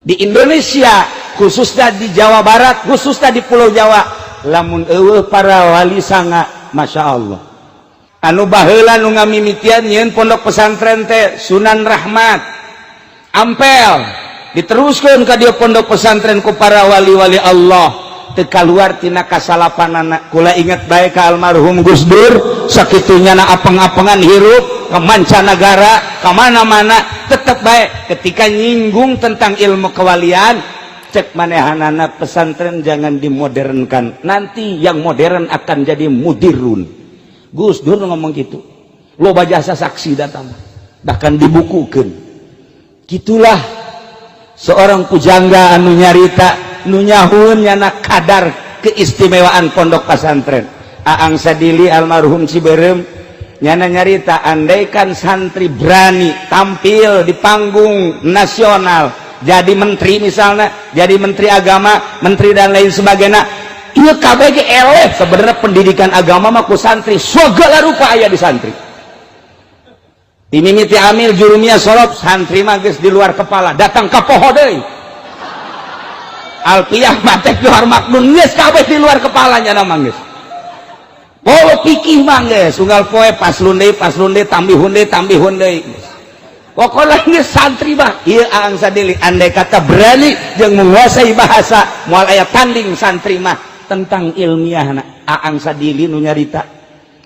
di Indonesia khususnya di Jawa Barat, khususnya di Pulau Jawa, lamun eueuh para wali sanga, masya Allah. Anu baheula nu ngamimitian nyeun pondok pesantren teh Sunan Rahmat, Ampel, diteruskeun ka dieu pondok pesantren ku para wali-wali Allah, teu kaluar tina kasalapanana. Kula inget bae ka almarhum Gus Dur, sakitunya na apeng-apengan hirup ke mancanagara, ke mana-mana, tetap baik ketika nyinggung tentang ilmu kewalian, cek manehanana pesantren jangan dimodernkan, nanti yang modern akan jadi mudirun. Gus Dur ngomong gitu, loba jasa saksi datang, bahkan dibukukan. Gitulah seorang pujangga anu nyarita nu nyahun nyana kadar keistimewaan pondok pesantren. Aang Sadili almarhum Ciberem nyana nyarita, andaikan santri berani tampil di panggung nasional jadi menteri, misalnya jadi menteri agama, menteri dan lain sebagainya, ieu kabeh ge eleh. Sebenarnya pendidikan agama mah ku santri segala rupa aya di santri. Dimimiti amil jurumia sorop, santri mah geus di luar kepala, datang ka poho deui. Alpiyah matek Johar Maknun geus kabeh di luar kepalanya nama geus. Oh pikih mah geus unggal poe paslun deui tambihun deui. Pokoknya geus santri mah ieu Aang Sadili andai kata berani jeung menguasai bahasa moal aya tanding santri mah tentang ilmiahna. Aang Sadili nu nyarita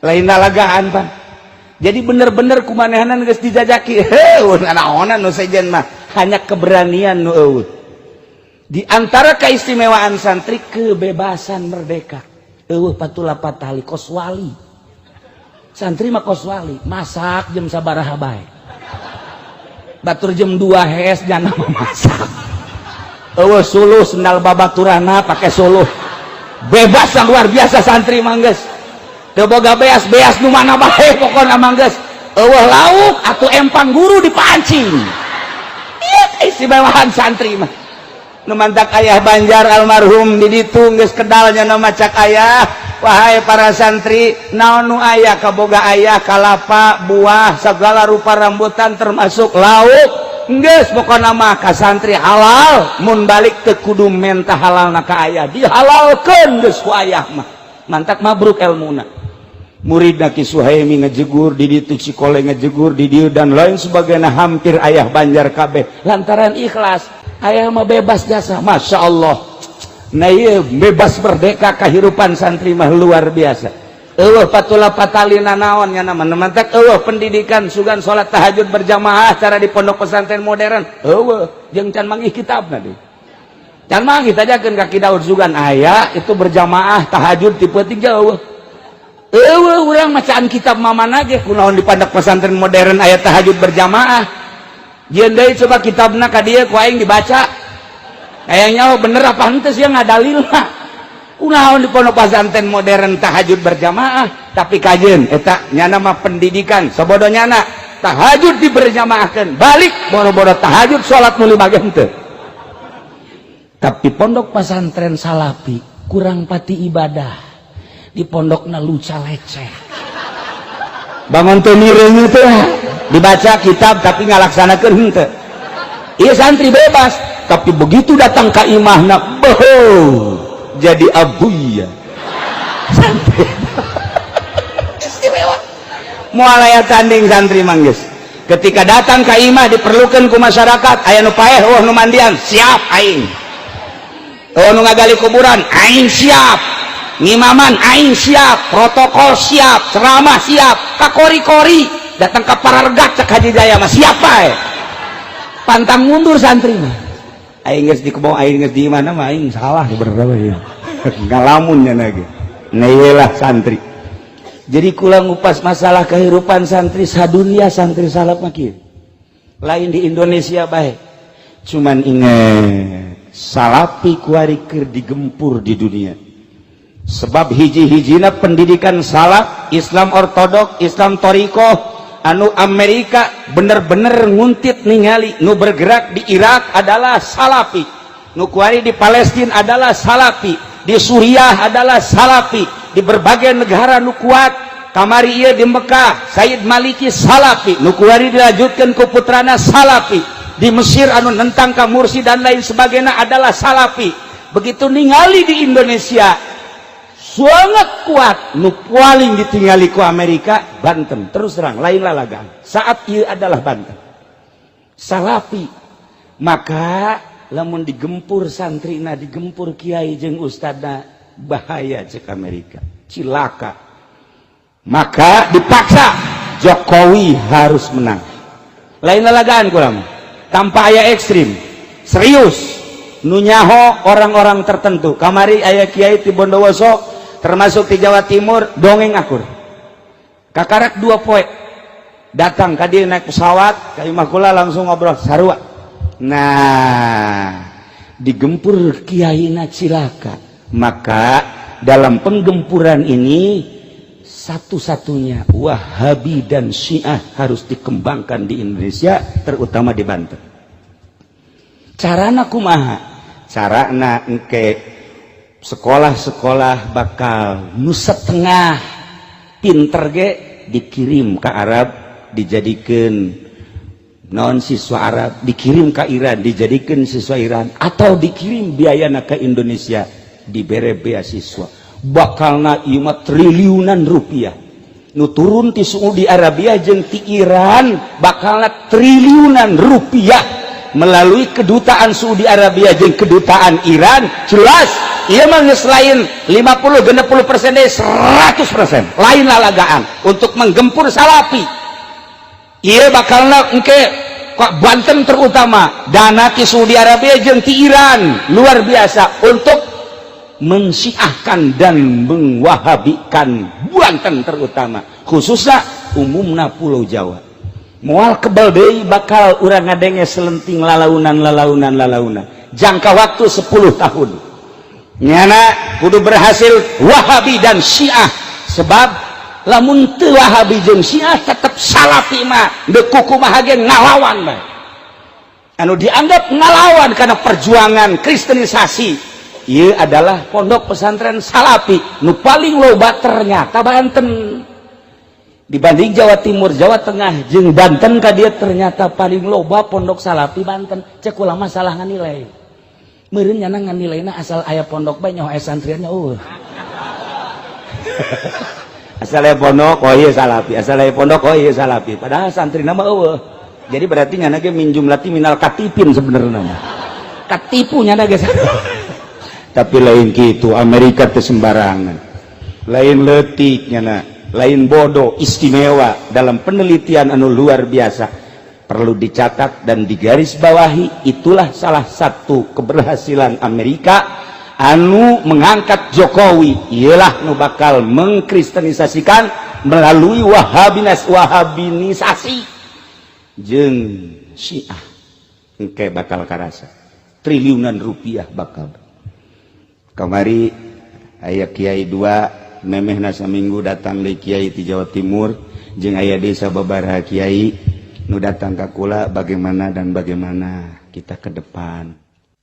lain nalagaan Pak. Jadi bener-bener kumanehanan geus dijajaki heuh naonan nu sejen mah hanya keberanian nu eueuh. Di antara keistimewaan santri kebebasan merdeka. Eueuh patula patali koswali. Santri mah koswali, masak jam sabaraha bae. Batur jam 2 hees jangan masak. Eueuh suluh sendal babaturana pakai suluh. Bebas yang luar biasa santri mah geus. Teu boga beas nu mana bae pokona mah geus. Eueuh lauk atuh empang guru dipancing. Ieu keistimewaan santri mah. Nu mantak ayah Banjar almarhum di ditu geus kedalnya nu macak ayah, wahai para santri naon nu aya kaboga ayah kalapa buah segala rupa rambutan termasuk lauk geus pokona mah ka santri halal, mun balik teu kudu mentah halalna ka ayah, dihalalkeun geus ku ayah mah. Mantak mabruk elmuna. Muridna Ki Suhaimi ngejegur di ditu, Cikole ngejegur di dieu dan lain sebagainya, hampir ayah Banjar kabeh lantaran ikhlas. Ayah mah bebas jasa, masya Allah. Nah iya bebas merdeka kehidupan santri mah luar biasa. Eueuh patula patalina naon nya nama mantak eueuh pendidikan sugan salat tahajud berjamaah cara di pondok pesantren modern. Eueuh jeung can manggih kitabna deui. Can manggih tajakeun ka Ki Daud sugan aya itu berjamaah tahajud tipe 3 eueuh. Eueuh urang macaan kitab mamana ge kunaon di pondok pesantren modern aya tahajud berjamaah. Jieun deui coba kitabna ka dieu ku aing dibaca. Kayaknya bener apa henteu sia ngadalilna. Kunaon di pondok pesantren modern tahajud berjamaah, tapi kajeun eta nyana mah pendidikan sabodonyana tahajud diberjamaahkeun. Balik boro-boro tahajud salat nu 5 henteu. Tapi pondok pesantren Salafi kurang pati ibadah. Di pondokna luca leceh. Bangun teu mireung teh dibaca kitab tapi ngalaksanakeun henteu. Ieu santri bebas, tapi begitu datang ka imahna beuh jadi abuya. Santri istimewa. Moal aya tanding santri mah geus. Ketika datang ka imah diperlukeun ku masyarakat, aya nu paeh eueuh nu mandian, siap aing. Eueuh nu ngagali kuburan, aing siap. Ngimaman aing siap, protokol siap, ceramah siap, kakori-kori datang ke Parargat cek Haji Jaya mah siapa ya? Pantang mundur santri mah. Aing geus di kebon, aing geus di mana mah aing salah beberapa ya. Ngalamun nya lagi. Nah iyalah santri. Jadi kula ngupas masalah kehidupan santri sadunia santri salaf mah kieu. Lain di Indonesia bae. Cuman ingat Salafi kuari keur digempur di dunia. Sebab hiji-hijina pendidikan salaf, Islam ortodok, Islam torikoh, anu Amerika bener-bener nguntit ningali, nu bergerak di Irak adalah Salafi, nu kuari di Palestina adalah Salafi, di Suriah adalah Salafi, di berbagai negara nu kuat, kamari ieu di Mekah, Sayyid Maliki Salafi, nu kuari dilanjutkan ku putrana Salafi, di Mesir anu nentang ka Mursi dan lain sebagainya adalah salafi. Begitu ningali di Indonesia sangat kuat, nu paling ditinggali ku Amerika Banten. Terus terang lain lalagan saat ieu adalah Banten salafi. Maka lamun digempur santrina, digempur kiai jeung ustadna, bahaya cek Amerika, cilaka. Maka dipaksa Jokowi harus menang. Lain lalagaan kulam tanpa aya ekstrim, serius nu nyaho orang-orang tertentu. Kamari aya kiai ti Bondowoso termasuk di Jawa Timur dongeng akur kakarak 2 poe datang ka dieu naik pesawat ka imah kula langsung ngobrol sarua. Nah digempur kiaina cilaka. Maka dalam penggempuran ini satu-satunya Wahabi dan Syiah harus dikembangkan di Indonesia, terutama di Banten. Carana kumaha? Carana engke sekolah-sekolah bakal nu setengah pinter ge dikirim ke Arab dijadikan non siswa Arab, dikirim ke Iran dijadikan siswa Iran, atau dikirim biayana ke Indonesia dibere beasiswa. Bakalna ieu mah triliunan rupiah. Nu turun ti Saudi Arabia jeung ti Iran bakalna triliunan rupiah melalui kedutaan Saudi Arabia jeung kedutaan Iran. Jelas ieu mah geus lain 50-60% deh 100% lain lalagaan untuk menggempur salafi. Ieu bakalna engke kok Banten terutama dana ti Saudi Arabia jeung ti Iran luar biasa untuk mensyiahkan dan mengwahabikan Banten terutama, khususnya umumna Pulau Jawa. Moal kebal deui bakal urang ngadenge selenting lalaunan jangka waktu 10 tahun nyana kudu berhasil Wahabi dan Syiah. Sebab lamun teu Wahabi jeung Syiah tetep salafi mah deuk kumaha ge ngalawan bae. Anu dianggap ngalawan karena perjuangan kristenisasi. Ieu adalah pondok pesantren salafi nu paling loba ternyata Banten dibanding Jawa Timur, Jawa Tengah jeung Banten ka dieu ternyata paling loba pondok salafi Banten. Cek ulama salah nganilai. Meureun nyana nganilaina asal aya pondok bae nyaho aya santriannya asal aya pondok oh ieu salafi, asal aya pondok oh ieu salafi. Padahal santrina mah eueuh. Jadi berarti nyana ge min jumlati minal katipin sebenarnya mah. Katipu nyana ge. Tapi lain gitu, Amerika teh sembarangan, lain leutik nyana, lain bodoh, istimewa dalam penelitian anu luar biasa. Perlu dicatat dan digarisbawahi, itulah salah satu keberhasilan Amerika anu mengangkat Jokowi, ialah nu bakal mengkristenisasikan melalui wahabinisasi jeung Syiah. Engke bakal karasa triliunan rupiah bakal. Kamari aya kiai 2 memehna saminggu datang dari kiai di Jawa Timur jeung aya desa babaraha kiai nu datang ka kula bagaimana kita ke depan.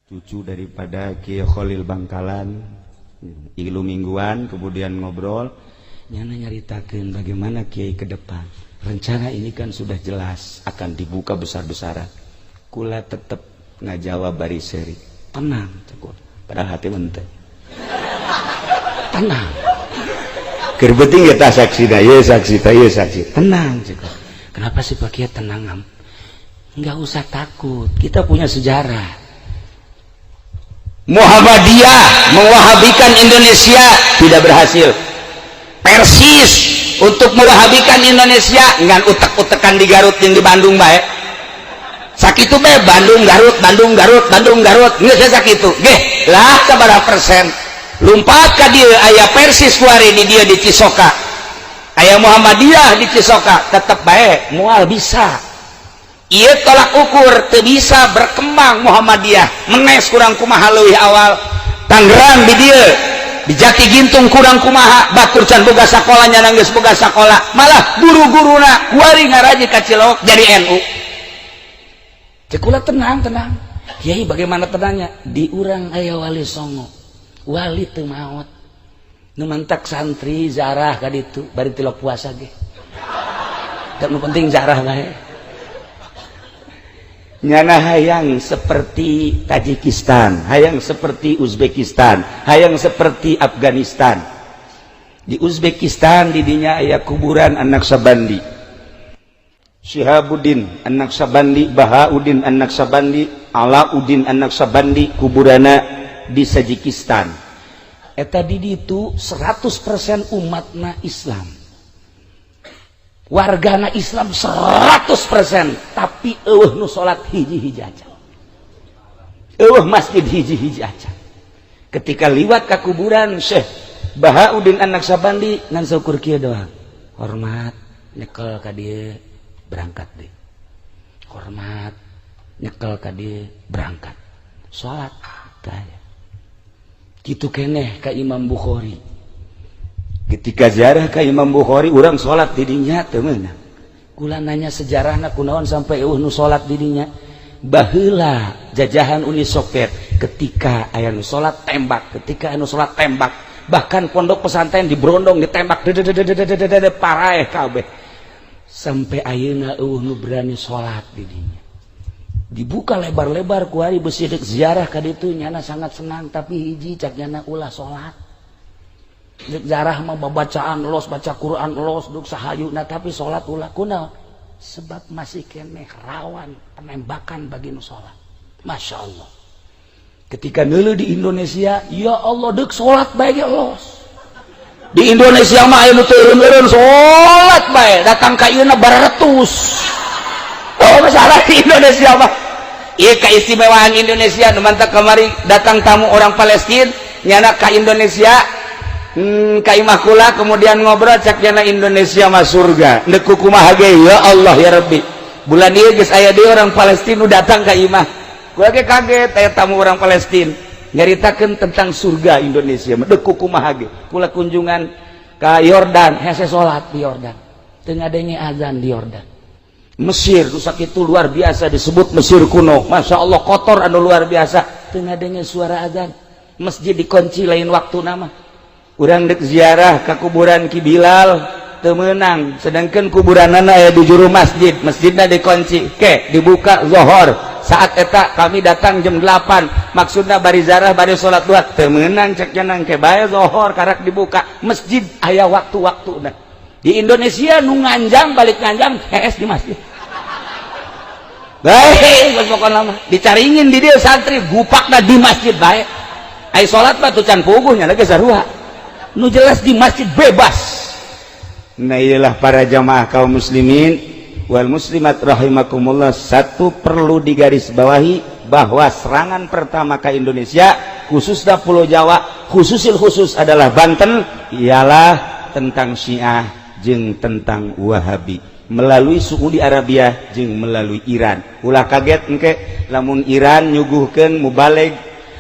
Cucu daripada Kiai Khalil Bangkalan ilu mingguan kemudian ngobrol nyana nyaritakeun bagaimana kiai ke depan. Rencana ini kan sudah jelas akan dibuka besar-besaran. Kula tetep ngajawab bari seri. Tenang cekul. Padahal hati mente. Tenang. Keur beuting eta saksina ye saksi ta ye saksi. Tenang cekul. Kenapa sih Pak Kiai tenang am? Enggak usah takut. Kita punya sejarah. Muhammadiyah mewahabikan Indonesia tidak berhasil. Persis untuk mewahabikan Indonesia ngan utek-utekan di Garut yang di Bandung bae. Sakitu bae Bandung Garut geus sakitu. Geh, lah sabaraha persen. Lumpat ka dieu aya Persis kuari di dieu di Cisoka. Aya Muhammadiyah di Cisoka, tetep bae moal bisa. Ieu tolak ukur teu bisa berkembang Muhammadiyah. Menes kurang kumaha leuwih awal. Tangerang di dieu di Jati Gintung kurang kumaha, batur can boga sakola nyana geus boga sakola, malah guru-guruna kuari ngaraji ka Cilok jadi NU. Cek kula tenang. Kiai bagaimana tenangnya? Di urang aya wali songo. Wali teu maot. Nu mantak santri zarah ka ditu bari tilok puasa ge. Dan nu penting zarah bae. nyana hayang seperti Tajikistan, hayang seperti Uzbekistan, hayang seperti Afghanistan. Di Uzbekistan didinya aya kuburan anak Sabandi, Syihabuddin anak Sabandi, Bahauddin anak Sabandi, Alauddin anak Sabandi, kuburana di Tajikistan. Eta di ditu 100% umatna Islam, wargana Islam 100%, tapi nu salat hiji-hiji aja, masjid hiji-hiji aja. Ketika liwat ke kuburan Syekh Bahauddin anak Sabandi ngan syukur kieu doang, hormat nyekel ka dieu berangkat deh, hormat nyekel ka dieu berangkat salat tah. Gitu keneh ka Imam Bukhari. Ketika ziarah ka Imam Bukhari, urang sholat didinya teu meunang. Kula nanya sejarahna kunaon sampai nu sholat didinya. Baheula jajahan Uni Soviet ketika aya nu sholat tembak, ketika anu sholat tembak, bahkan pondok pesantren diberondong ditembak paraeh kabeh. Sampai ayeuna nu berani sholat didinya. Dibuka lebar-lebar ku ari besi deuk ziarah ka ditu nyana sangat senang, tapi hiji cak nyana ulah salat. Deuk ziarah mah babacaan los, baca Quran los, duk sahayuna, tapi salat ulah kunaon? Sebab masih keneh rawan penembakan bagi nu salat. Masya Allah. Ketika neuleuh di Indonesia, ya Allah deuk salat bae ge los. Di Indonesia mah aya nu teu eureun salat bae, datang ka ieu na bararetus. Oh, masalah di Indonesia mah ieu keistimewaan Indonesia. Nu mantap kamari datang tamu orang Palestina nyana ka Indonesia, ka imah kula kemudian ngobrol cak nyana Indonesia mah surga. Deuk kumaha ge ya Allah ya Rabbi. Bulan ieu geus aya deui orang Palestina nu datang ka imah. Kula ge kaget aya tamu orang Palestina nyaritakeun tentang surga Indonesia. Deuk kumaha ge. Kula kunjungan ka Yordan, hese salat di Yordan. Teu ngadenge azan di Yordan. Mesir rusak itu luar biasa, disebut Mesir kuno. Masya Allah kotor anu luar biasa, tengah dengar suara azan, masjid dikunci lain waktu nama. Urang dek ziarah ke kuburan Ki Bilal teu meunang, sedangkan kuburanana aya di juru masjid, masjidna dikunci. Ke dibuka zuhur, saat eta kami datang jam 8, maksudna bari ziarah bari salat duha, teu meunang cek cenah ke bae zuhur karak dibuka, masjid aya waktu-waktuna. Di Indonesia nu nganjang balik nganjang hees di masjid. Baik, pokokna mah dicaringin di dieu santri gupakna di masjid bae. Ai salat mah teu can puguhnya lagi sarua. Nu jelas di masjid bebas. Nah, iyalah para jamaah kaum muslimin wal muslimat rahimakumullah, satu perlu digarisbawahi bahwa serangan pertama ke Indonesia khususnya Pulau Jawa, khusus adalah Banten, ialah tentang Syiah jeung tentang Wahabi melalui Saudi Arabia jeung melalui Iran. Ulah kaget engke lamun Iran nyuguhkeun mubalig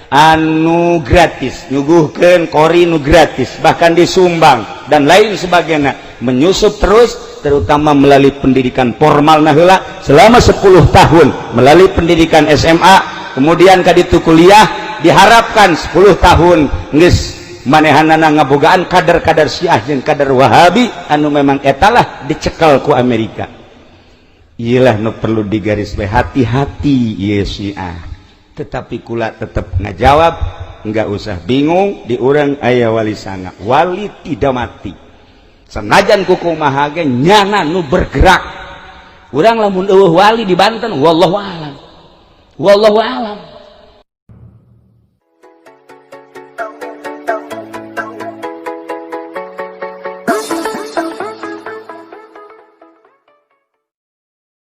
anu gratis, nyuguhkeun kori nu gratis, bahkan disumbang dan lain sebagainya, menyusup terus, terutama melalui pendidikan formal heula selama 10 tahun melalui pendidikan SMA, kemudian kaditu kuliah diharapkan 10 tahun geus manehanana ngabogaan kadar-kadar Syiah jeung kadar Wahabi anu memang etalah dicekel ku Amerika. Iyalah nu perlu digarisbawahi, hati-hati ieu Syiah. Tetapi kula tetap ngajawab, enggak usah bingung, di urang aya wali sanga, wali tidak mati. Senajan kukumaha ge nyana nu bergerak. Urang lamun eueuh wali di Banten, wallahu alam. Wallahu alam.